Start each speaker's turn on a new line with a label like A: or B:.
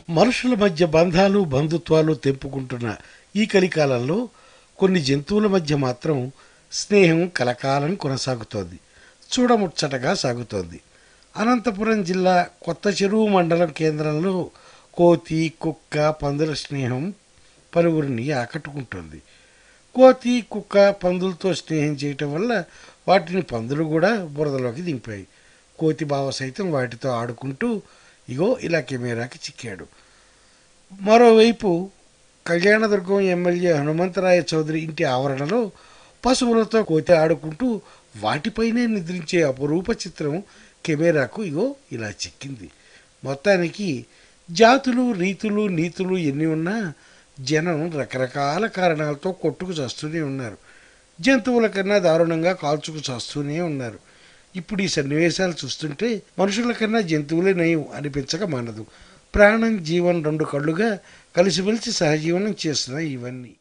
A: మనుషుల మధ్య బంధాలు బంధుత్వాలు తెంపుకుంటున్న ఈ కలికాలంలో కొన్ని జంతువుల మధ్య మాత్రం స్నేహం కలకాలం కొనసాగుతోంది. చూడముచ్చటగా సాగుతోంది. అనంతపురం జిల్లా కొత్త చెరువు మండలం కేంద్రంలో కోతి, కుక్క, పందుల స్నేహం పలువురిని ఆకట్టుకుంటోంది. కోతి, కుక్క, పందులతో స్నేహం చేయటం వల్ల వాటిని పందులు కూడా బురదలోకి దింపాయి. కోతి బావ సైతం వాటితో ఆడుకుంటూ ఇగో ఇలా కెమెరాకి చిక్కాడు. మరోవైపు కళ్యాణదుర్గం ఎమ్మెల్యే హనుమంతరాయ చౌదరి ఇంటి ఆవరణలో పశువులతో కోతి ఆడుకుంటూ వాటిపైనే నిద్రించే అపురూప చిత్రం కెమెరాకు ఇగో ఇలా చిక్కింది. మొత్తానికి జాతులు, రీతులు, నీతులు ఎన్ని ఉన్నా జనం రకరకాల కారణాలతో కొట్టుకు చస్తూనే ఉన్నారు. జంతువుల కన్నా దారుణంగా కాల్చుకు చస్తూనే ఉన్నారు. ఇప్పుడు ఈ సన్నివేశాలు చూస్తుంటే మనుషుల కన్నా జంతువులే నయం అనిపించక మానదు. ప్రాణం, జీవం రెండు కళ్ళుగా కలిసిమెలిసి సహజీవనం చేస్తున్నాయి ఇవన్నీ.